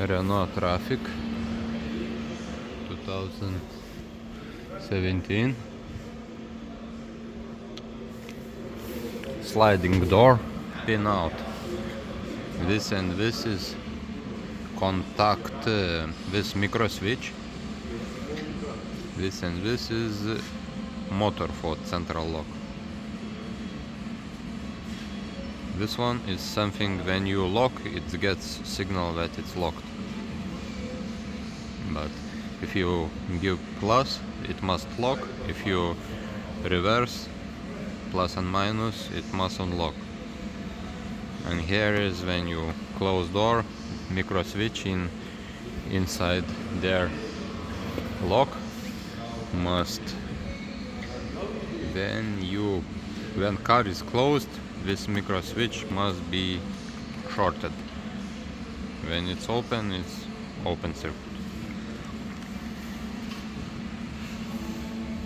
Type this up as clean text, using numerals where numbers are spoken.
Renault Trafic 2017. Sliding door, pinout. This and this is contact this micro switch. This and this is motor for central lock. This one is something when you lock, it gets signal that it's locked. But if you give plus, it must lock. If you reverse, plus and minus, it must unlock. And here is when you close door, micro switch inside their lock must, when car is closed, this micro switch must be shorted. When it's open circuit.